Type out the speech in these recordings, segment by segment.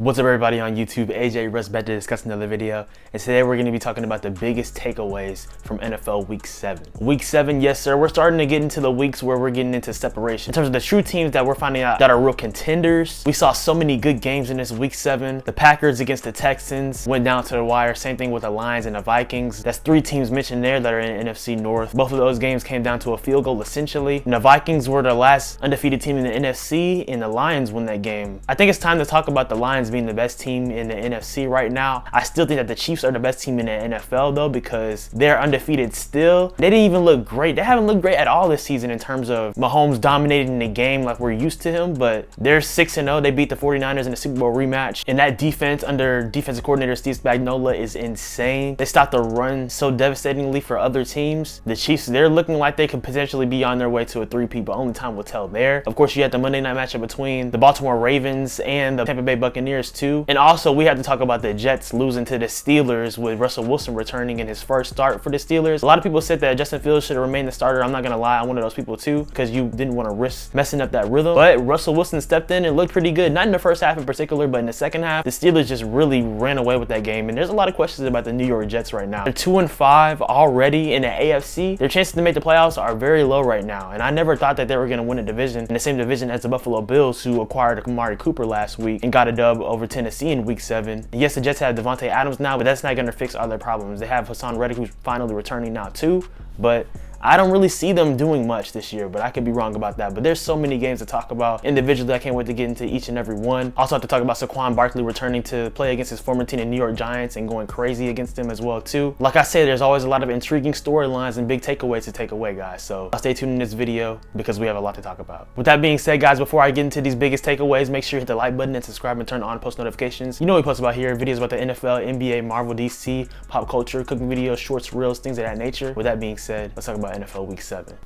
What's up everybody on YouTube, AJ Russ back to discuss another video, and today we're going to be talking about the biggest takeaways from NFL Week 7. Week 7, yes sir, we're starting to get into the weeks where we're getting into separation. In terms of the true teams that we're finding out that are real contenders, we saw so many good games in this Week 7. The Packers against the Texans went down to the wire, same thing with the Lions and the Vikings. That's three teams mentioned there that are in NFC North. Both of those games came down to a field goal essentially, and the Vikings were the last undefeated team in the NFC, and the Lions won that game. I think it's time to talk about the Lions being the best team in the NFC right now. I still think that the Chiefs are the best team in the NFL though, because they're undefeated still. They didn't even look great. They haven't looked great at all this season in terms of Mahomes dominating the game like we're used to him, but they're 6-0. They beat the 49ers in the Super Bowl rematch, and that defense under defensive coordinator Steve Spagnuolo is insane. They stopped the run so devastatingly for other teams. The Chiefs, they're looking like they could potentially be on their way to a three-peat, but only time will tell there. Of course, you had the Monday night matchup between the Baltimore Ravens and the Tampa Bay Buccaneers too. And also, we have to talk about the Jets losing to the Steelers with Russell Wilson returning in his first start for the Steelers. A lot of people said that Justin Fields should have remained the starter. I'm not going to lie, I'm one of those people too, because you didn't want to risk messing up that rhythm. But Russell Wilson stepped in and looked pretty good. Not in the first half in particular, but in the second half, the Steelers just really ran away with that game. And there's a lot of questions about the New York Jets right now. They're 2-5 already in the AFC. Their chances to make the playoffs are very low right now. And I never thought that they were going to win a division in the same division as the Buffalo Bills, who acquired Amari Cooper last week and got a dub over Tennessee in Week 7. And yes, the Jets have Devontae Adams now, but that's not going to fix all their problems. They have Hassan Reddick, who's finally returning now too, but I don't really see them doing much this year, but I could be wrong about that. But there's so many games to talk about individually. I can't wait to get into each and every one. Also have to talk about Saquon Barkley returning to play against his former team, the New York Giants, and going crazy against them as well too. Like I said, there's always a lot of intriguing storylines and big takeaways to take away, guys. So stay tuned in this video because we have a lot to talk about. With that being said, guys, before I get into these biggest takeaways, make sure you hit the like button and subscribe and turn on post notifications. You know what we post about here, videos about the NFL, NBA, Marvel, DC, pop culture, cooking videos, shorts, reels, things of that nature. With that being said, let's talk about NFL Week 7.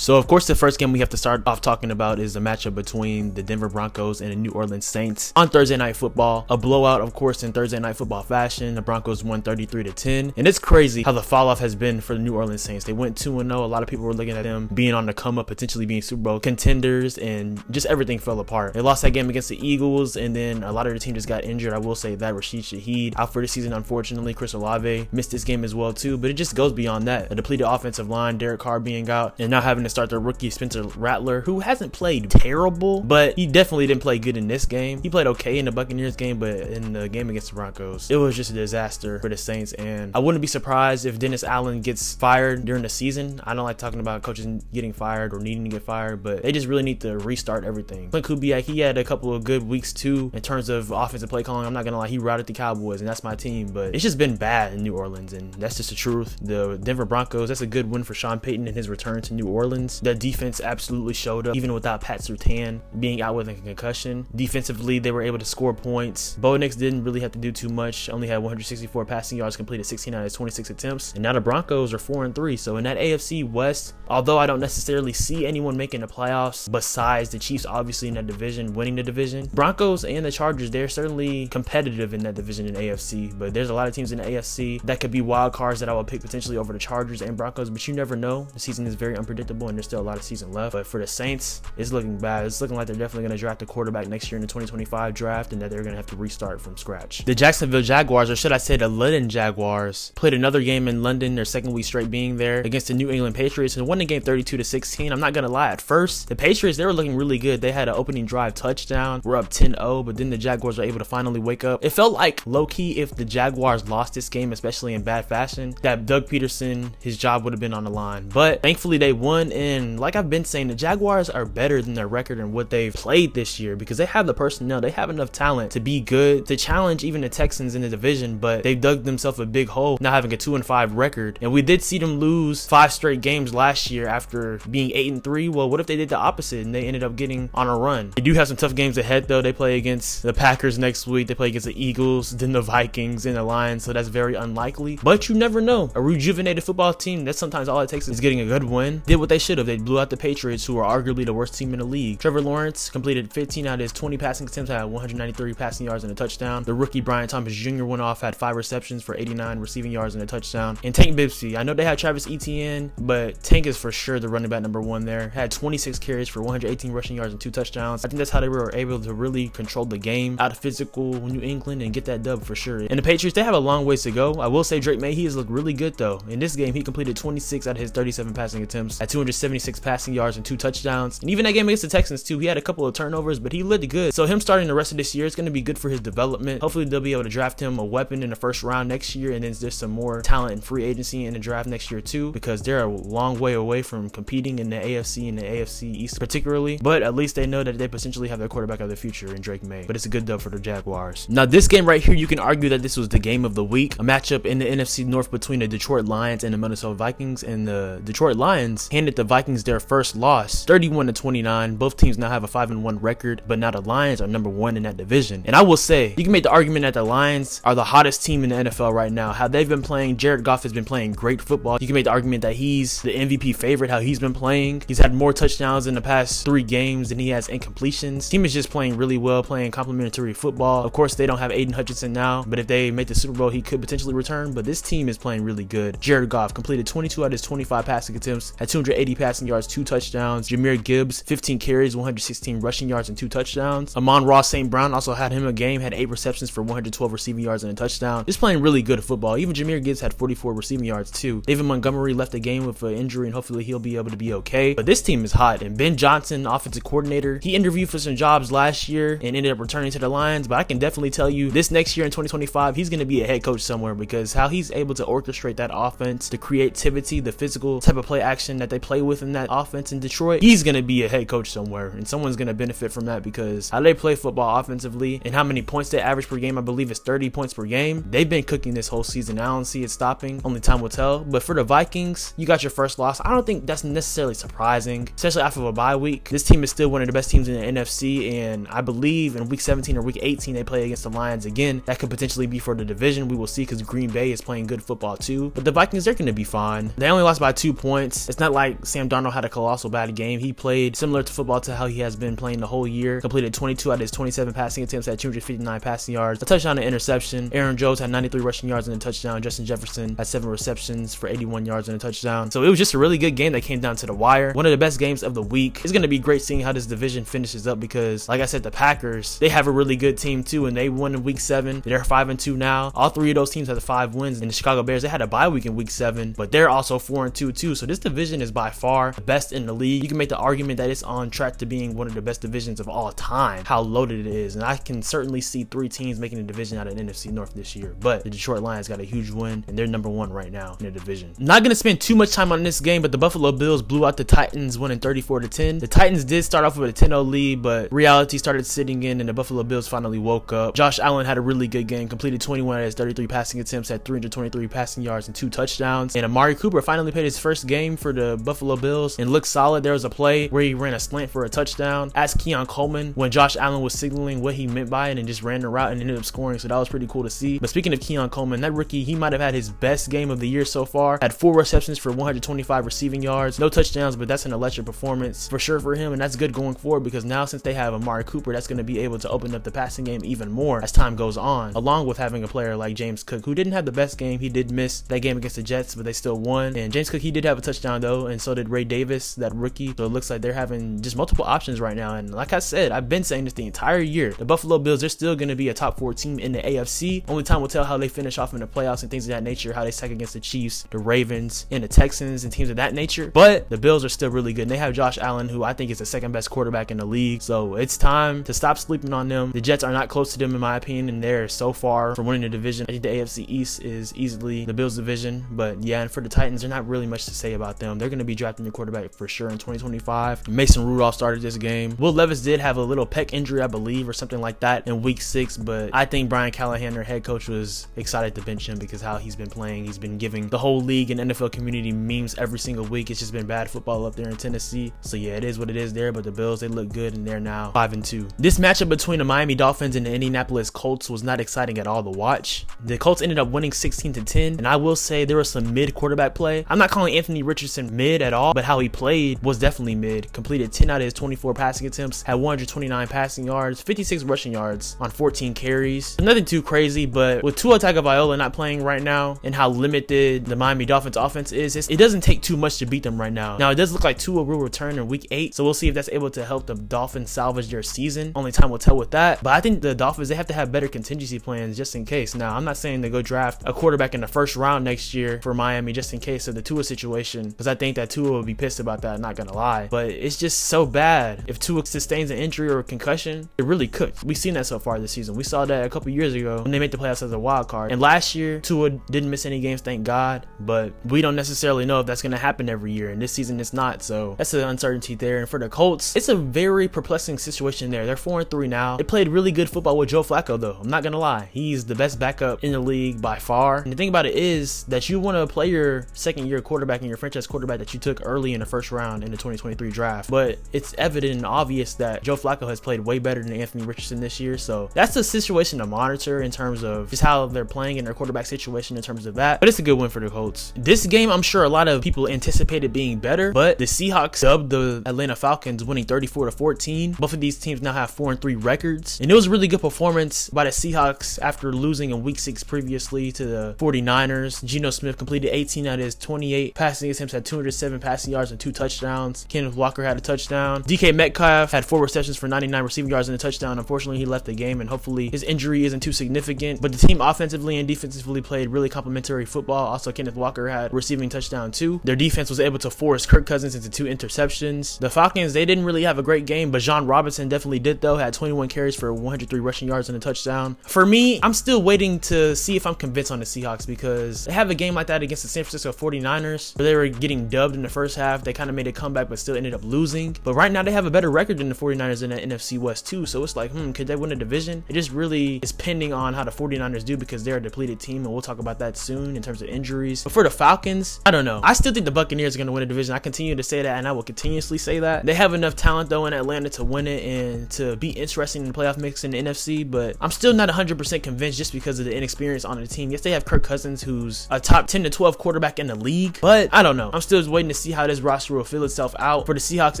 So, of course, the first game we have to start off talking about is the matchup between the Denver Broncos and the New Orleans Saints on Thursday Night Football. A blowout, of course, in Thursday Night Football fashion. The Broncos won 33-10. And it's crazy how the fall-off has been for the New Orleans Saints. They went 2-0. A lot of people were looking at them being on the come-up, potentially being Super Bowl contenders, and just everything fell apart. They lost that game against the Eagles, and then a lot of the team just got injured. I will say that Rashid Shaheed out for the season, unfortunately. Chris Olave missed this game as well, too. But it just goes beyond that. A depleted offensive line, Derek Carr being out, and now having to start their rookie Spencer Rattler, who hasn't played terrible, but he definitely didn't play good in this game. He played okay in the Buccaneers game, but in the game against the Broncos, it was just a disaster for the Saints. And I wouldn't be surprised if Dennis Allen gets fired during the season. I don't like talking about coaches getting fired or needing to get fired, but they just really need to restart everything. Clint Kubiak, he had a couple of good weeks too in terms of offensive play calling. I'm not gonna lie, he routed the Cowboys, and that's my team, but it's just been bad in New Orleans, and that's just the truth. The Denver Broncos, that's a good win for Sean Payton in his return to New Orleans. The defense absolutely showed up, even without Pat Surtain being out with a concussion. Defensively, they were able to score points. Bo Nix didn't really have to do too much, only had 164 passing yards, completed 16 out of 26 attempts, and now the Broncos are 4-3. So in that AFC West, although I don't necessarily see anyone making the playoffs besides the Chiefs, obviously in that division, winning the division, Broncos and the Chargers, they're certainly competitive in that division in AFC, but there's a lot of teams in the AFC that could be wild cards that I would pick potentially over the Chargers and Broncos, but you never know. The season is very unpredictable, and there's still a lot of season left. But for the Saints, it's looking bad. It's looking like they're definitely going to draft a quarterback next year in the 2025 draft, and that they're going to have to restart from scratch. The Jacksonville Jaguars, or should I say the London Jaguars, played another game in London, their second week straight being there, against the New England Patriots, and won the game 32-16. I'm not going to lie, at first, the Patriots, they were looking really good. They had an opening drive touchdown. We're up 10-0, but then the Jaguars were able to finally wake up. It felt like low-key if the Jaguars lost this game, especially in bad fashion, that Doug Peterson, his job would have been on the line. But thankfully they won, and like I've been saying, the Jaguars are better than their record and what they've played this year, because they have the personnel, they have enough talent to be good, to challenge even the Texans in the division, but they've dug themselves a big hole now having a 2-5 record. And we did see them lose 5 straight games last year after being 8-3. Well, what if they did the opposite and they ended up getting on a run? They do have some tough games ahead though. They play against the Packers next week, they play against the Eagles, then the Vikings and the Lions, so that's very unlikely, but you never know. A rejuvenated football team, that's sometimes all it takes is getting a good win. Did what they should have. They blew out the Patriots, who are arguably the worst team in the league. Trevor Lawrence completed 15 out of his 20 passing attempts, had 193 passing yards and a touchdown. The rookie Brian Thomas Jr. went off, had 5 receptions for 89 receiving yards and a touchdown. And Tank Bigsby, I know they had Travis Etienne, but Tank is for sure the running back number 1 there. Had 26 carries for 118 rushing yards and 2 touchdowns. I think that's how they were able to really control the game out of physical New England and get that dub for sure. And the Patriots, they have a long ways to go. I will say Drake May, he has looked really good though. In this game, he completed 26 out of his 37 passing attempts, at 276 passing yards and 2 touchdowns. And even that game against the Texans too, he had a couple of turnovers, but he looked good. So him starting the rest of this year is going to be good for his development. Hopefully they'll be able to draft him a weapon in the first round next year, and then there's some more talent and free agency in the draft next year too, because they're a long way away from competing in the AFC and the AFC East particularly. But at least they know that they potentially have their quarterback of the future in Drake May. But it's a good dub for the Jaguars. Now this game right here, you can argue that this was the game of the week, a matchup in the NFC North between the Detroit Lions and the Minnesota Vikings, and the Detroit Lions handed the Vikings their first loss, 31-29. Both teams now have a 5-1 record, but now the Lions are number 1 in that division. And I will say, you can make the argument that the Lions are the hottest team in the NFL right now. How they've been playing, Jared Goff has been playing great football. You can make the argument that he's the MVP favorite, how he's been playing. He's had more touchdowns in the past 3 games than he has incompletions. Team is just playing really well, playing complementary football. Of course, they don't have Aiden Hutchinson now, but if they make the Super Bowl, he could potentially return. But this team is playing really good. Jared Goff completed 22 out of his 25 passing attempts, had 280 passing yards, 2 touchdowns. Jahmyr Gibbs, 15 carries, 116 rushing yards and 2 touchdowns. Amon-Ra St. Brown also had him a game, had 8 receptions for 112 receiving yards and a touchdown. Just playing really good football. Even Jahmyr Gibbs had 44 receiving yards too. David Montgomery left the game with an injury, and hopefully he'll be able to be okay. But this team is hot, and Ben Johnson, offensive coordinator, he interviewed for some jobs last year and ended up returning to the Lions. But I can definitely tell you, this next year in 2025, he's going to be a head coach somewhere, because how he's able to orchestrate that offense, the creativity, the physical type of play action that they play with in that offense in Detroit, he's going to be a head coach somewhere, and someone's going to benefit from that, because how they play football offensively and how many points they average per game, I believe it's 30 points per game. They've been cooking this whole season. I don't see it stopping. Only time will tell. But for the Vikings, you got your first loss. I don't think that's necessarily surprising, especially after a bye week. This team is still one of the best teams in the NFC, and I believe in week 17 or week 18 they play against the Lions again. That could potentially be for the division. We will see, because Green Bay is playing good football too. But the Vikings, they're going to be fine. They only lost by 2 points. It's not like Sam Darnold had a colossal bad game. He played similar to football to how he has been playing the whole year. Completed 22 out of his 27 passing attempts, at 259 passing yards, a touchdown and interception. Aaron Jones had 93 rushing yards and a touchdown. Justin Jefferson had 7 receptions for 81 yards and a touchdown. So it was just a really good game that came down to the wire. One of the best games of the week. It's going to be great seeing how this division finishes up, because like I said, the Packers, they have a really good team too, and they won in week 7. They're 5-2 now. All 3 of those teams have 5 wins. And the Chicago Bears, they had a bye week in week 7, but they're also 4-2 too. So this division is by far the best in the league. You can make the argument that it's on track to being one of the best divisions of all time, how loaded it is. And I can certainly see 3 teams making a division out of the NFC North this year. But the Detroit Lions got a huge win, and they're number 1 right now in the division. Not going to spend too much time on this game, but the Buffalo Bills blew out the Titans, winning 34-10. The Titans did start off with a 10-0 lead, but reality started sitting in, and the Buffalo Bills finally woke up. Josh Allen had a really good game, completed 21 out of his 33 passing attempts, had 323 passing yards and 2 touchdowns. And Amari Cooper finally played his first game for the Buffalo Bills and looked solid. There was a play where he ran a slant for a touchdown. Asked Keon Coleman when Josh Allen was signaling what he meant by it, and just ran the route and ended up scoring. So that was pretty cool to see. But speaking of Keon Coleman, that rookie, he might have had his best game of the year so far. Had 4 receptions for 125 receiving yards, no touchdowns, but that's an electric performance for sure for him, and that's good going forward, because now since they have Amari Cooper, that's going to be able to open up the passing game even more as time goes on, along with having a player like James Cook, who didn't have the best game. He did miss that game against the Jets, but they still won. And James Cook, he did have a touchdown though, and so did Ray Davis, that rookie. So it looks like they're having just multiple options right now. And like I said, I've been saying this the entire year, the Buffalo Bills, they're still going to be a top 4 team in the AFC. Only time will tell how they finish off in the playoffs and things of that nature, how they stack against the Chiefs, the Ravens, and the Texans and teams of that nature. But the Bills are still really good, and they have Josh Allen, who I think is the 2nd best quarterback in the league. So it's time to stop sleeping on them. The Jets are not close to them in my opinion, and they're so far from winning the division. I think the AFC East is easily the Bills division. But yeah, and for the Titans, there's not really much to say about them. They're going to be drafting their quarterback for sure in 2025. Mason Rudolph started this game. Will Levis did have a little pec injury, I believe, or something like that in week 6, but I think Brian Callahan, their head coach, was excited to bench him because how he's been playing. He's been giving the whole league and NFL community memes every single week. It's just been bad football up there in Tennessee. So yeah, it is what it is there, but the Bills, they look good, and they're now 5-2. This matchup between the Miami Dolphins and the Indianapolis Colts was not exciting at all to watch. The Colts ended up winning 16-10, and I will say there was some mid quarterback play. I'm not calling Anthony Richardson mid at all, but how he played was definitely mid. Completed 10 out of his 24 passing attempts, had 129 passing yards, 56 rushing yards on 14 carries. Nothing too crazy, but with Tua Tagovailoa not playing right now and how limited the Miami Dolphins offense is, it doesn't take too much to beat them right now. Now, it does look like Tua will return in week 8, so we'll see if that's able to help the Dolphins salvage their season. Only time will tell with that, but I think the Dolphins, they have to have better contingency plans just in case. Now, I'm not saying to go draft a quarterback in the first round next year for Miami just in case of the Tua situation, because I think that Tua will be pissed about that, not gonna lie. But it's just so bad. If Tua sustains an injury or a concussion, it really could. We've seen that so far this season. We saw that a couple years ago when they made the playoffs as a wild card. And last year, Tua didn't miss any games, thank God. But we don't necessarily know if that's gonna happen every year. And this season it's not. So that's the uncertainty there. And for the Colts, it's a very perplexing situation there. They're 4-3 now. They played really good football with Joe Flacco though. I'm not gonna lie. He's the best backup in the league by far. And the thing about it is that you want to play your second year quarterback and your franchise quarterback that you took early in the first round in the 2023 draft. But it's evident and obvious that Joe Flacco has played way better than Anthony Richardson this year. So that's a situation to monitor in terms of just how they're playing in their quarterback situation in terms of that. But it's a good win for the Colts. This game, I'm sure a lot of people anticipated being better, but the Seahawks dubbed the Atlanta Falcons, winning 34-14. Both of these teams now have 4-3 records. And it was a really good performance by the Seahawks after losing in week 6 previously to the 49ers. Geno Smith completed 18 out of his 28 passing attempts, had 207 passing yards and 2 touchdowns. Kenneth Walker had a touchdown. DK Metcalf had 4 receptions for 99 receiving yards and a touchdown. Unfortunately, he left the game, and hopefully his injury isn't too significant. But the team offensively and defensively played really complimentary football. Also, Kenneth Walker had a receiving touchdown too. Their defense was able to force Kirk Cousins into 2 interceptions. The Falcons, they didn't really have a great game, but John Robinson definitely did though. Had 21 carries for 103 rushing yards and a touchdown. For me, I'm still waiting to see if I'm convinced on the Seahawks, because they have a game like that against the San Francisco 49ers where they were getting dubbed in the first half. They kind of made a comeback but still ended up losing. But right now they have a better record than the 49ers in the NFC West too. So it's like, could they win a division? It just really is pending on how the 49ers do, because they're a depleted team, and we'll talk about that soon in terms of injuries. But for the Falcons, I don't know. I still think the Buccaneers are going to win a division. I continue to say that, and I will continuously say that. They have enough talent though in Atlanta to win it and to be interesting in the playoff mix in the NFC, but I'm still not 100% convinced just because of the inexperience on the team. Yes, they have Kirk Cousins, who's a top 10 to 12 quarterback in the league, but I don't know. I'm still waiting to see how this roster will fill itself out. For the Seahawks,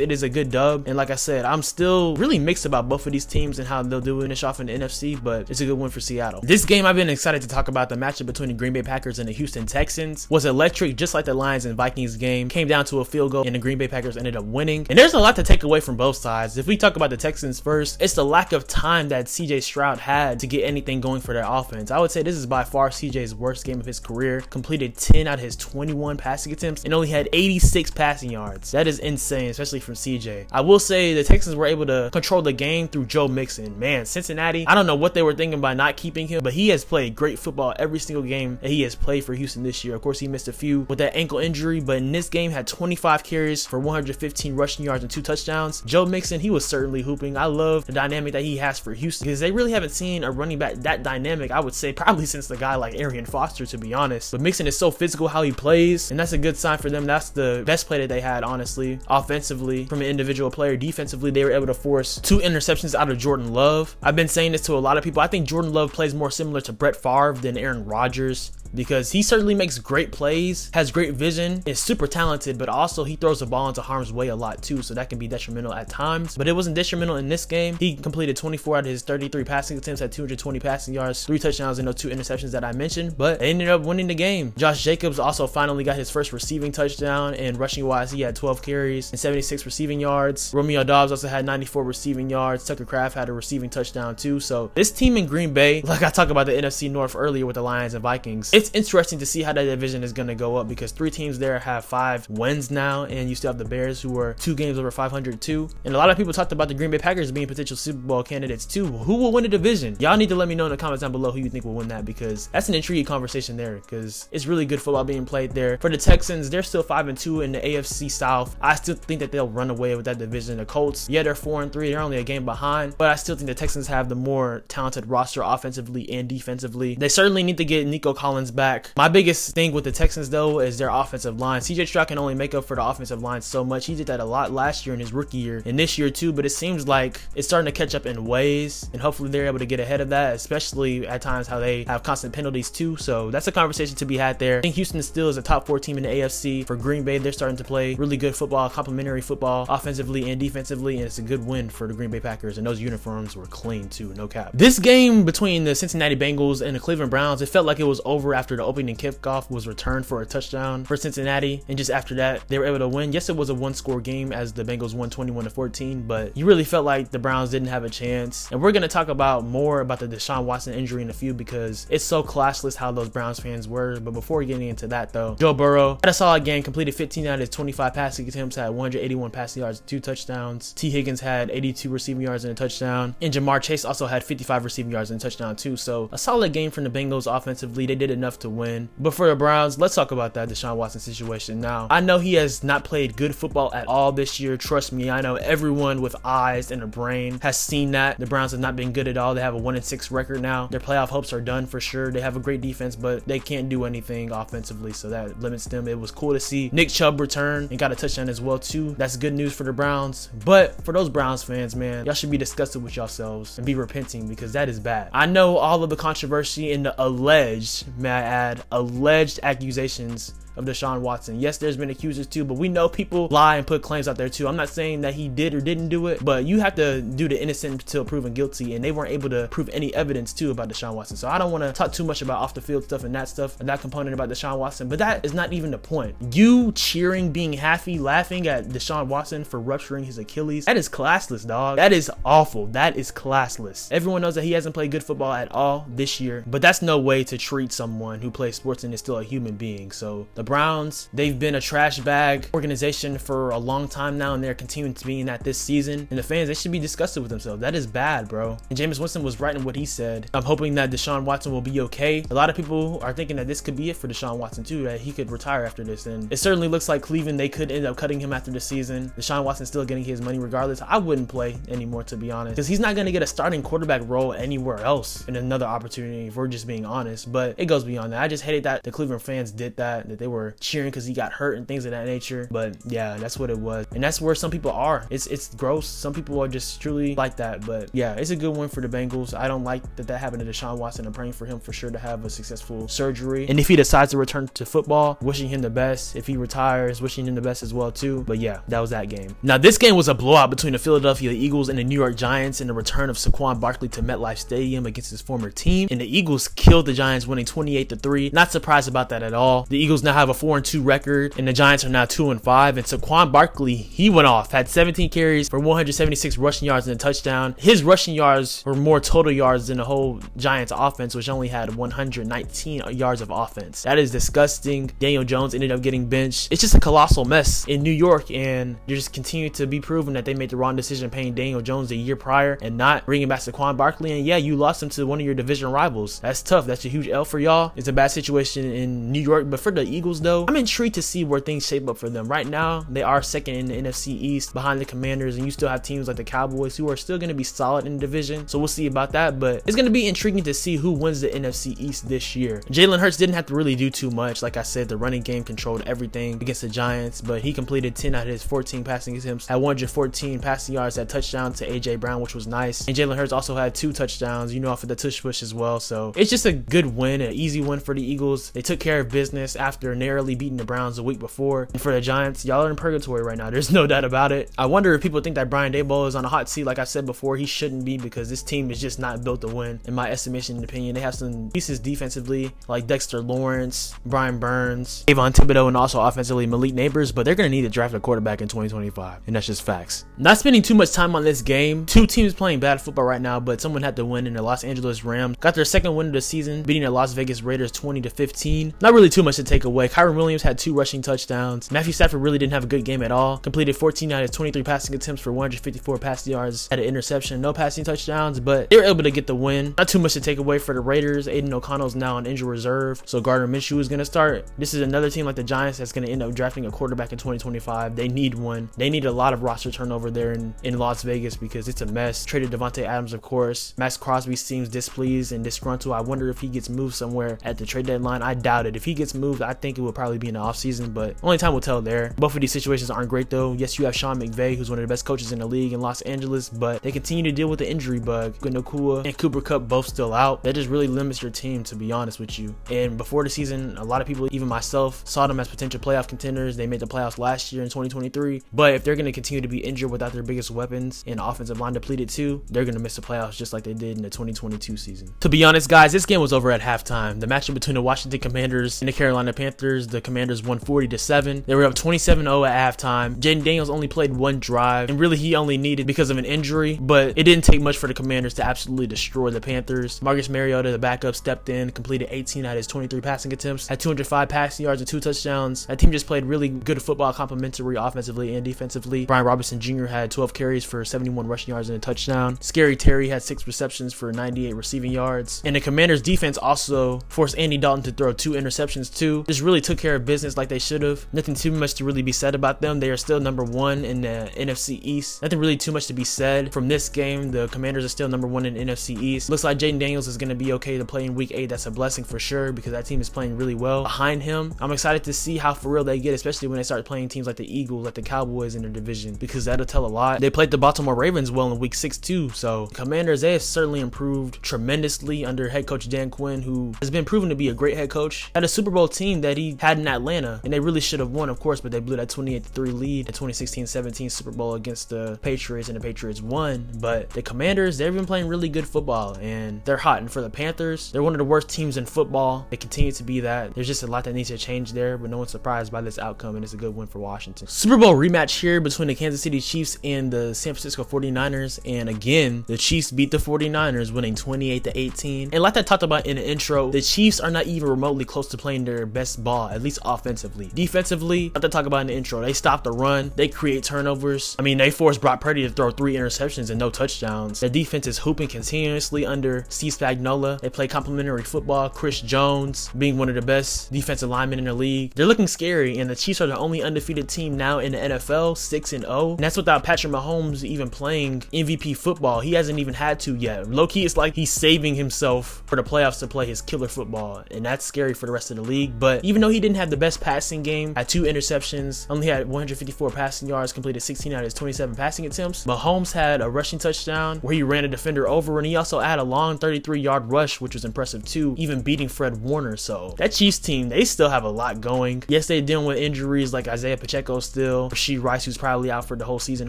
it is a good dub, and like I said, I'm still really mixed about both of these teams and how they'll do finish off in the NFC, but it's a good win for Seattle. This game, I've been excited to talk about. The matchup between the Green Bay Packers and the Houston Texans was electric, just like the Lions and Vikings game. Came down to a field goal, and the Green Bay Packers ended up winning. And there's a lot to take away from both sides. If we talk about the Texans first, it's the lack of time that CJ Stroud had to get anything going for their offense. I would say this is by far CJ's worst game of his career. Completed 10 out of his 21 passing attempts and only had 86 passing yards. That is insane, especially from CJ. I will say the Texans were able to control the game through Joe Mixon. Man, Cincinnati, I don't know what they were thinking by not keeping him, but he has played great football every single game that he has played for Houston this year. Of course, he missed a few with that ankle injury, but in this game had 25 carries for 115 rushing yards and 2 touchdowns. Joe Mixon, he was certainly hooping. I love the dynamic that he has for Houston, because they really haven't seen a running back that dynamic, I would say, probably since the guy like Arian Foster, to be honest. But Mixon is so physical how he plays, and that's a good sign for them. That's the best play that they had, honestly, offensively from an individual player. Defensively, they were able to force 2 interceptions out of Jordan Love. I've been saying this to a lot of people. I think Jordan Love plays more similar to Brett Favre than Aaron Rodgers, because he certainly makes great plays, has great vision, is super talented, but also he throws the ball into harm's way a lot too, so that can be detrimental at times. But it wasn't detrimental in this game. He completed 24 out of his 33 passing attempts, had 220 passing yards, 3 touchdowns, and those 2 interceptions that I mentioned, but they ended up winning the game. Josh Jacobs also finally got his first receiving touchdown, and rushing wise, he had 12 carries and 76 receiving yards. Romeo Doubs also had 94 receiving yards. Tucker Kraft had a receiving touchdown too. So this team in Green Bay, like I talked about the NFC North earlier with the Lions and Vikings, it's interesting to see how that division is going to go up, because 3 teams there have 5 wins now, and you still have the Bears, who are 2 games over 500 too. And a lot of people talked about the Green Bay Packers being potential Super Bowl candidates too. Who will win the division? Y'all need to let me know in the comments down below who you think will win that, because that's an intriguing conversation there, because it's really good football being played there. For the Texans, they're still 5-2 in the AFC South. I still think that they'll run away with that division. The Colts, yeah, they're 4-3. They're only a game behind, but I still think the Texans have the more talented roster offensively and defensively. They certainly need to get Nico Collins back. My biggest thing with the Texans though is their offensive line. CJ Stroud can only make up for the offensive line so much. He did that a lot last year in his rookie year and this year too, but it seems like it's starting to catch up in ways, and hopefully they're able to get ahead of that, especially at times how they have constant penalties too. So that's a conversation to be had there. I think Houston still is a top 4 team in the AFC. For Green Bay, Bay. They're starting to play really good football, complimentary football, offensively and defensively, and it's a good win for the Green Bay Packers, and those uniforms were clean too, no cap. This game between the Cincinnati Bengals and the Cleveland Browns, it felt like it was over after the opening kickoff was returned for a touchdown for Cincinnati, and just after that, they were able to win. Yes, it was a one-score game as the Bengals won 21-14, but you really felt like the Browns didn't have a chance. And we're going to talk about more about the Deshaun Watson injury in a few because it's so classless how those Browns fans were. But before getting into that though, Joe Burrow had a solid game, completed 15 out of his 25 passing attempts, had 181 passing yards, 2 touchdowns. T. Higgins had 82 receiving yards and a touchdown, and Jamar Chase also had 55 receiving yards and a touchdown too. So a solid game from the Bengals offensively. They did enough to win. But for the Browns, let's talk about that Deshaun Watson situation. Now, I know he has not played good football at all this year. Trust me, I know everyone with eyes and a brain has seen that. The Browns have not been good at all. They have a 1-6 record now. Their playoff hopes are done for sure. They have a great defense, but they can't do anything offensively, so that limits them. It was cool to see Nick Chubb return and got a touchdown as well too. That's good news for the Browns. But for those Browns fans, man, y'all should be disgusted with yourselves and be repenting because that is bad. I know all of the controversy and the alleged, may I add, alleged accusations of Deshaun Watson. Yes, there's been accusers too, but we know people lie and put claims out there too. I'm not saying that he did or didn't do it, but you have to do the innocent until proven guilty, and they weren't able to prove any evidence too about Deshaun Watson. So I don't want to talk too much about off the field stuff and that component about Deshaun Watson, but that is not even the point. You cheering, being happy, laughing at Deshaun Watson for rupturing his Achilles, that is classless, dog. That is awful. That is classless. Everyone knows that he hasn't played good football at all this year, but that's no way to treat someone who plays sports and is still a human being. So the Browns, they've been a trash bag organization for a long time now, and they're continuing to be in that this season. And the fans, they should be disgusted with themselves. That is bad, bro. And Jameis Winston was right in what he said. I'm hoping that Deshaun Watson will be okay. A lot of people are thinking that this could be it for Deshaun Watson too, that he could retire after this. And it certainly looks like Cleveland, they could end up cutting him after the season. Deshaun Watson's still getting his money regardless. I wouldn't play anymore, to be honest, because he's not going to get a starting quarterback role anywhere else in another opportunity, if we're just being honest. But it goes beyond that. I just hated that the Cleveland fans did that they were cheering because he got hurt and things of that nature. But yeah, that's what it was, and that's where some people are. It's gross. Some people are just truly like that. But yeah, it's a good win for the Bengals. I don't like that happened to Deshaun Watson. I'm praying for him for sure to have a successful surgery, and if he decides to return to football, wishing him the best. If he retires, wishing him the best as well too. But yeah, that was that game. Now this game was a blowout between the Philadelphia Eagles and the New York Giants, in the return of Saquon Barkley to MetLife Stadium against his former team, and the Eagles killed the Giants, winning 28-3. Not surprised about that at all. The Eagles now have a 4-2 record, and the Giants are now 2-5. And Saquon Barkley, he went off, had 17 carries for 176 rushing yards and a touchdown. His rushing yards were more total yards than the whole Giants offense, which only had 119 yards of offense. That is disgusting. Daniel Jones ended up getting benched. It's just a colossal mess in New York, and they're just continuing to be proven that they made the wrong decision paying Daniel Jones the year prior and not bringing back Saquon Barkley. And yeah, you lost him to one of your division rivals. That's tough. That's a huge L for y'all. It's a bad situation in New York, but for the Eagles though, I'm intrigued to see where things shape up for them. Right now, they are second in the NFC East behind the Commanders, and you still have teams like the Cowboys who are still going to be solid in the division. So we'll see about that, but it's going to be intriguing to see who wins the NFC East this year. Jalen Hurts didn't have to really do too much. Like I said, the running game controlled everything against the Giants, but he completed 10 out of his 14 passing attempts, had 114 passing yards, had touchdown to AJ Brown, which was nice. And Jalen Hurts also had 2 touchdowns, off of the tush push as well. So it's just a good win, an easy win for the Eagles. They took care of business after narrowly beating the Browns a week before. And for the Giants, y'all are in purgatory right now. There's no doubt about it. I wonder if people think that Brian Daboll is on a hot seat. Like I said before, he shouldn't be, because this team is just not built to win, in my estimation and opinion. They have some pieces defensively, like Dexter Lawrence, Brian Burns, Avon Thibodeau, and also offensively Malik Neighbors, but they're going to need to draft a quarterback in 2025, and that's just facts. Not spending too much time on this game. Two teams playing bad football right now, but someone had to win, and the Los Angeles Rams got their second win of the season, beating the Las Vegas Raiders 20-15. Not really too much to take away. Kyron Williams had 2 rushing touchdowns. Matthew Stafford really didn't have a good game at all. Completed 14 out of 23 passing attempts for 154 passing yards, had an interception, no passing touchdowns, but they were able to get the win. Not too much to take away for the Raiders. Aiden O'Connell's now on injured reserve, so Gardner Minshew is going to start. This is another team like the Giants that's going to end up drafting a quarterback in 2025. They need one. They need a lot of roster turnover there in Las Vegas, because it's a mess. Traded Devontae Adams, of course. Max Crosby seems displeased and disgruntled. I wonder if he gets moved somewhere at the trade deadline. I doubt it. If he gets moved, I think think it would probably be in the offseason, but only time will tell there. Both of these situations aren't great though. Yes, you have Sean McVay, who's one of the best coaches in the league in Los Angeles, but they continue to deal with the injury bug. Nakua and Cooper Kupp both still out. That just really limits your team, to be honest with you. And before the season, a lot of people, even myself, saw them as potential playoff contenders. They made the playoffs last year in 2023, but if they're going to continue to be injured without their biggest weapons and offensive line depleted too, they're going to miss the playoffs just like they did in the 2022 season. To be honest, guys, this game was over at halftime. The matchup between the Washington Commanders and the Carolina Panthers, the Commanders won 40-7. They were up 27-0 at halftime. Jaden Daniels only played one drive, and really he only needed because of an injury, but it didn't take much for the Commanders to absolutely destroy the Panthers. Marcus Mariota, the backup, stepped in, completed 18 out of his 23 passing attempts, had 205 passing yards and 2 touchdowns. That team just played really good football, complementary offensively and defensively. Brian Robinson Jr. had 12 carries for 71 rushing yards and a touchdown. Scary Terry had 6 receptions for 98 receiving yards. And the Commanders defense also forced Andy Dalton to throw 2 interceptions too. Just really took care of business like they should have. Nothing too much to really be said about them. They are still number 1 in the NFC East. Nothing really too much to be said from this game. The Commanders are still number 1 in the NFC East. Looks like Jaden Daniels is going to be okay to play in week 8. That's a blessing for sure because that team is playing really well behind him. I'm excited to see how for real they get, especially when they start playing teams like the Eagles, like the Cowboys in their division, because that'll tell a lot. They played the Baltimore Ravens well in week 6 too. So Commanders, they have certainly improved tremendously under head coach Dan Quinn, who has been proven to be a great head coach. Had a Super Bowl team that he had in Atlanta, and they really should have won, of course, but they blew that 28-3 lead, the 2016-17 Super Bowl against the Patriots, and the Patriots won. But the Commanders, they've been playing really good football, and they're hot. And for the Panthers, they're one of the worst teams in football. They continue to be that. There's just a lot that needs to change there, but no one's surprised by this outcome, and it's a good win for Washington. Super Bowl rematch here between the Kansas City Chiefs and the San Francisco 49ers, and again, the Chiefs beat the 49ers, winning 28-18. And like I talked about in the intro, the Chiefs are not even remotely close to playing their best ball, at least offensively. Defensively, like I talk about in the intro, they stop the run, they create turnovers. I mean, they forced Brock Purdy to throw 3 interceptions and no touchdowns. Their defense is hooping continuously under Steve Spagnuolo. They play complementary football. Chris Jones being one of the best defensive linemen in the league. They're looking scary, and the Chiefs are the only undefeated team now in the NFL, 6-0. And that's without Patrick Mahomes even playing MVP football. He hasn't even had to yet. Low-key, it's like he's saving himself for the playoffs to play his killer football, and that's scary for the rest of the league. But even though he didn't have the best passing game, had 2 interceptions, only had 154 passing yards, completed 16 out of his 27 passing attempts, Mahomes had a rushing touchdown where he ran a defender over, and he also had a long 33-yard rush, which was impressive too, even beating Fred Warner. So that Chiefs team, they still have a lot going. Yes, they're dealing with injuries like Isaiah Pacheco still, Rashee Rice, who's probably out for the whole season,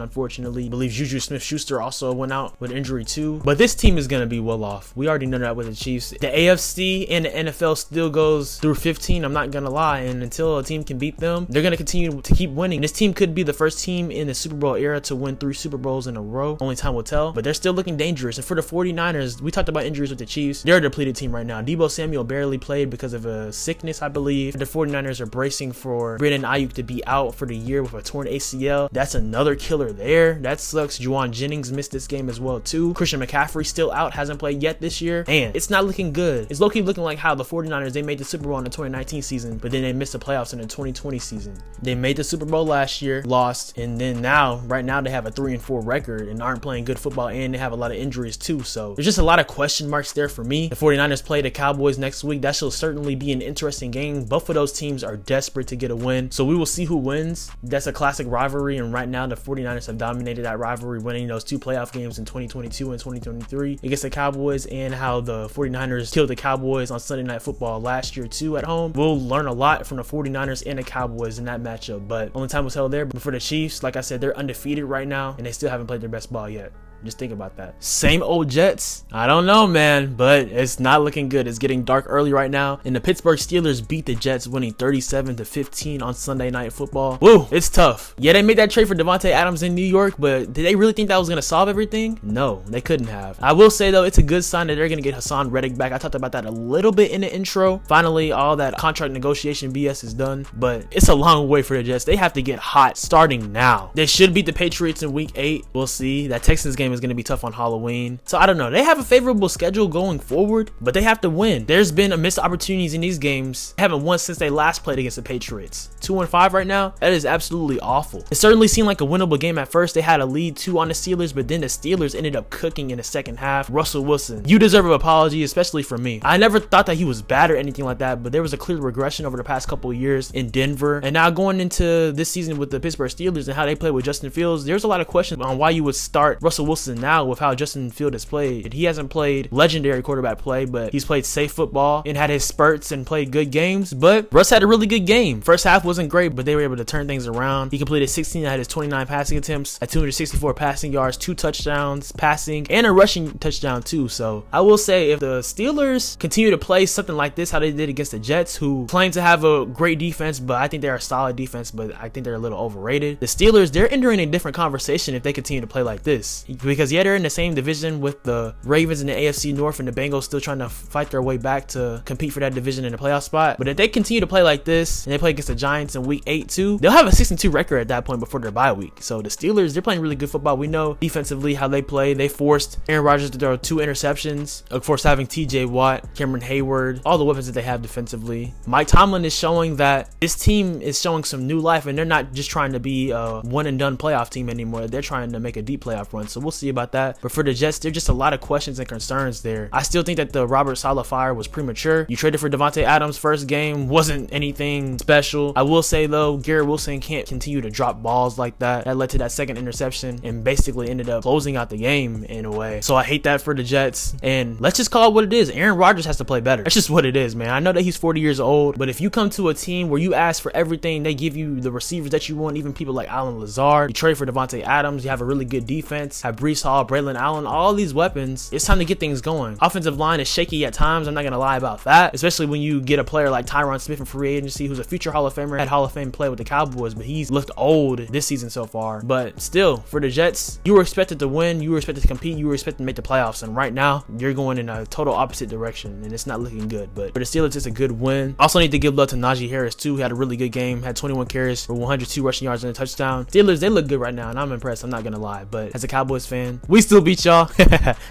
unfortunately. I believe Juju Smith-Schuster also went out with injury too. But this team is going to be well off. We already know that with the Chiefs. The AFC and the NFL still goes through 15, I'm not going to lie, and until a team can beat them, they're going to continue to keep winning. This team could be the first team in the Super Bowl era to win 3 Super Bowls in a row. Only time will tell, but they're still looking dangerous. And for the 49ers, we talked about injuries with the Chiefs. They're a depleted team right now. Deebo Samuel barely played because of a sickness, I believe. The 49ers are bracing for Brandon Ayuk to be out for the year with a torn ACL. That's another killer there. That sucks. Juwan Jennings missed this game as well too. Christian McCaffrey still out, hasn't played yet this year, and it's not looking good. It's low-key looking like how the 49ers, they made the Super Bowl in the 2019 season, but then they missed the playoffs in the 2020 season. They made the Super Bowl last year, lost, and then right now they have a 3-4 record and aren't playing good football, and they have a lot of injuries too. So there's just a lot of question marks there for me. The 49ers play the Cowboys next week. That shall certainly be an interesting game. Both of those teams are desperate to get a win, so we will see who wins. That's a classic rivalry, and right now the 49ers have dominated that rivalry, winning those 2 playoff games in 2022 and 2023 against the Cowboys, and how the 49ers killed the Cowboys on Sunday Night Football last year too at home. We'll learn a lot from the 49ers and the Cowboys in that matchup, but only time will tell there. But for the Chiefs, like I said, they're undefeated right now, and they still haven't played their best ball yet. Just think about that. Same old Jets? I don't know, man, but it's not looking good. It's getting dark early right now, and the Pittsburgh Steelers beat the Jets, winning 37-15 on Sunday Night Football. Woo, it's tough. Yeah, they made that trade for Devontae Adams in New York, but did they really think that was going to solve everything? No, they couldn't have. I will say, though, it's a good sign that they're going to get Hassan Reddick back. I talked about that a little bit in the intro. Finally, all that contract negotiation BS is done, but it's a long way for the Jets. They have to get hot starting now. They should beat the Patriots in week 8. We'll see. That Texans game game is going to be tough on Halloween. So I don't know. They have a favorable schedule going forward, but they have to win. There's been a missed opportunities in these games. They haven't won since they last played against the Patriots. 2-5 right now. That is absolutely awful. It certainly seemed like a winnable game at first. They had a lead 2 on the Steelers, but then the Steelers ended up cooking in the second half. Russell Wilson, you deserve an apology, especially from me. I never thought that he was bad or anything like that, but there was a clear regression over the past couple of years in Denver. And now going into this season with the Pittsburgh Steelers and how they play with Justin Fields, there's a lot of questions on why you would start Russell Wilson now with how Justin Fields has played. He hasn't played legendary quarterback play, but he's played safe football and had his spurts and played good games. But Russ had a really good game. First half wasn't great, but they were able to turn things around. He completed 16 out of his 29 passing attempts at 264 passing yards, 2 touchdowns passing, and a rushing touchdown too. So I will say, if the Steelers continue to play something like this, how they did against the Jets, who claim to have a great defense, but I think they're a solid defense, but I think they're a little overrated. The Steelers, they're entering a different conversation if they continue to play like this, because yeah, they're in the same division with the Ravens in the AFC North, and the Bengals still trying to fight their way back to compete for that division in the playoff spot. But if they continue to play like this and they play against the Giants in week 8 too, they'll have a 6-2 record at that point before their bye week. So the Steelers, they're playing really good football. We know defensively how they play. They forced Aaron Rodgers to throw 2 interceptions. Of course, having TJ Watt, Cameron Hayward, all the weapons that they have defensively. Mike Tomlin is showing that this team is showing some new life, and they're not just trying to be a one and done playoff team anymore. They're trying to make a deep playoff run. So we'll see about that. But for the Jets, there's just a lot of questions and concerns there. I still think that the Robert Saleh fire was premature. You traded for Devontae Adams first game, wasn't anything special. I will say though, Garrett Wilson can't continue to drop balls like that. That led to that second interception and basically ended up closing out the game in a way. So I hate that for the Jets. And let's just call it what it is. Aaron Rodgers has to play better. That's just what it is, man. I know that he's 40 years old, but if you come to a team where you ask for everything, they give you the receivers that you want, even people like Allen Lazard. You trade for Devontae Adams. You have a really good defense. Have Breece Hall, Braylon Allen, all these weapons. It's time to get things going. Offensive line is shaky at times. I'm not going to lie about that, especially when you get a player like Tyron Smith in free agency, who's a future Hall of Famer, had Hall of Fame play with the Cowboys, but he's looked old this season so far. But still, for the Jets, you were expected to win. You were expected to compete. You were expected to make the playoffs. And right now, you're going in a total opposite direction, and it's not looking good. But for the Steelers, it's a good win. Also need to give love to Najee Harris too. He had a really good game. Had 21 carries for 102 rushing yards and a touchdown. Steelers, they look good right now, and I'm impressed. I'm not gonna lie. But as a Cowboys fan, we still beat y'all.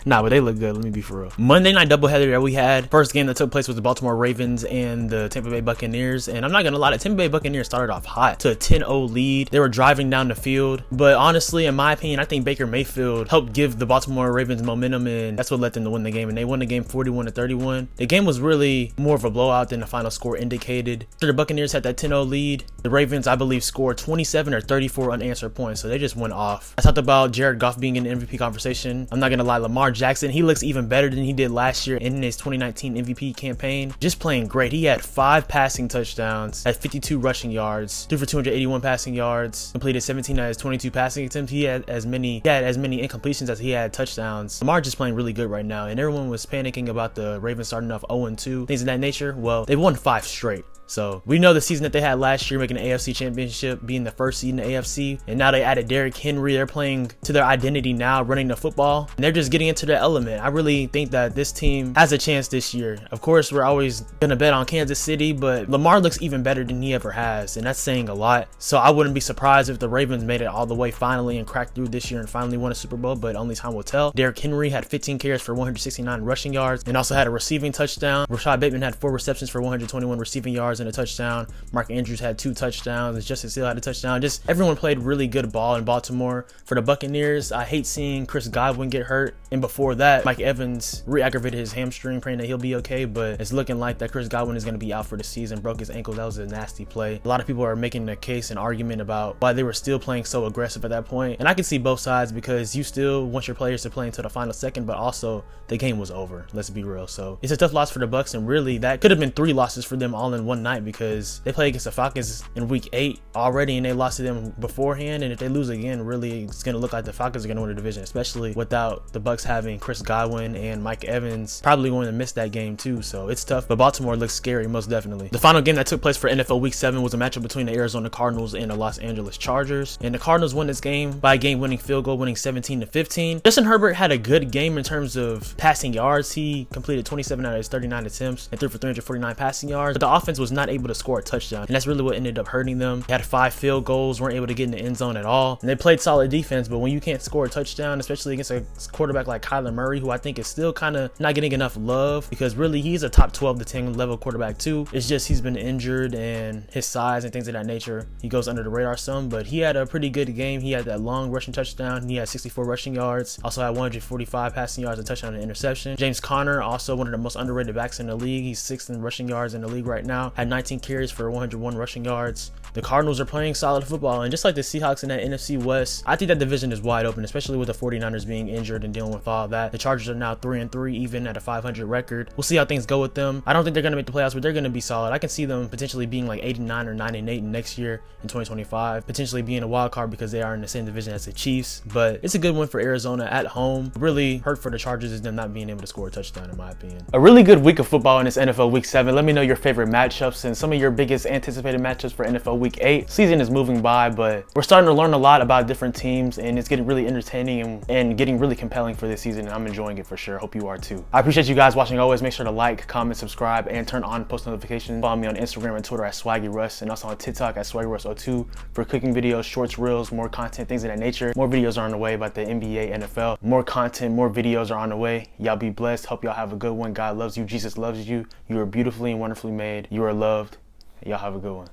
Nah, but they look good. Let me be for real. Monday night doubleheader that we had. First game that took place was the Baltimore Ravens and the Tampa Bay Buccaneers. And I'm not gonna lie, the Tampa Bay Buccaneers started off hot to a 10-0 lead. They were driving down the field, but honestly, in my opinion, I think Baker Mayfield helped give the Baltimore Ravens momentum, and that's what led them to win the game. And they won the game 41-31. The game was really more of a blowout than the final score indicated. So the Buccaneers had that 10-0 lead. The Ravens, I believe, scored 27 or 34 unanswered points, so they just went off. I talked about Jared Goff being in the MVP conversation. I'm not gonna lie, Lamar Jackson, he looks even better than he did last year in his 2019 MVP campaign. Just playing great. He had 5 passing touchdowns, had 52 rushing yards, threw for 281 passing yards, completed 17 out of his 22 passing attempts. He had as many incompletions as he had touchdowns. Lamar just playing really good right now, and everyone was panicking about the Ravens starting off 0-2, things of that nature. Well, they won 5 straight. So we know the season that they had last year, making the AFC Championship, being the first seed in the AFC, and now they added Derrick Henry. They're playing to their identity now, running the football, and they're just getting into their element. I really think that this team has a chance this year. Of course, we're always gonna bet on Kansas City, but Lamar looks even better than he ever has, and that's saying a lot. So I wouldn't be surprised if the Ravens made it all the way finally and cracked through this year and finally won a Super Bowl, but only time will tell. Derrick Henry had 15 carries for 169 rushing yards and also had a receiving touchdown. Rashad Bateman had 4 receptions for 121 receiving yards and a touchdown. Mark Andrews had 2 touchdowns, and Justice Hill had a touchdown. Just everyone played really good ball in Baltimore. For the Buccaneers, I hate seeing Chris Godwin get hurt, and before that, Mike Evans re-aggravated his hamstring, praying that he'll be okay, but it's looking like that Chris Godwin is going to be out for the season. Broke his ankle. That was a nasty play. A lot of people are making a case and argument about why they were still playing so aggressive at that point, and I can see both sides, because you still want your players to play until the final second, but also the game was over. Let's be real. So it's a tough loss for the Bucs, and really that could have been 3 losses for them all in one night, because they play against the Falcons in week 8 already, and they lost to them beforehand. And if they lose again, really it's going to look like the Falcons are going to win the division, especially without the Bucs having Chris Godwin and Mike Evans probably going to miss that game too. So it's tough, but Baltimore looks scary, most definitely. The final game that took place for NFL Week 7 was a matchup between the Arizona Cardinals and the Los Angeles Chargers, and the Cardinals won this game by a game-winning field goal, winning 17-15. Justin Herbert had a good game in terms of passing yards. He completed 27 out of his 39 attempts and threw for 349 passing yards, but the offense was not able to score a touchdown, and that's really what ended up hurting them. They had 5 field goals, weren't able to get in the end zone at all, and they played solid defense, but when you can't score a touchdown, especially against a quarterback like Kyler Murray, who I think is still kind of not getting enough love, because really he's a top 12 to 10 level quarterback too. It's just he's been injured, and his size and things of that nature, he goes under the radar some, but he had a pretty good game. He had that long rushing touchdown. He had 64 rushing yards, also had 145 passing yards, a touchdown and interception. James Conner, also one of the most underrated backs in the league. He's 6th in rushing yards in the league right now, had 19 carries for 101 rushing yards. The Cardinals are playing solid football, and just like the Seahawks in that NFC West, I think that division is wide open, especially with the 49ers being injured and dealing with all that. The Chargers are now 3-3, even at a 500 record. We'll see how things go with them. I don't think they're going to make the playoffs, but they're going to be solid. I can see them potentially being like 8-9 or 9-8 next year in 2025, potentially being a wild card because they are in the same division as the Chiefs. But it's a good win for Arizona at home. Really hurt for the Chargers is them not being able to score a touchdown, in my opinion. A really good week of football in this NFL Week 7. Let me know your favorite matchups and some of your biggest anticipated matchups for NFL Week 8. Season is moving by, but we're starting to learn a lot about different teams, and it's getting really entertaining and getting really compelling for this season, and I'm enjoying it for sure. Hope you are too. I appreciate you guys watching. Always make sure to like, comment, subscribe, and turn on post notifications. Follow me on Instagram and Twitter at SwaggyRuss, and also on TikTok at SwaggyRuss02 for cooking videos, shorts, reels, more content, things of that nature. More videos are on the way about the NBA, NFL. More content, more videos are on the way. Y'all be blessed. Hope y'all have a good one. God loves you. Jesus loves you. You are beautifully and wonderfully made. You are loved. Y'all have a good one.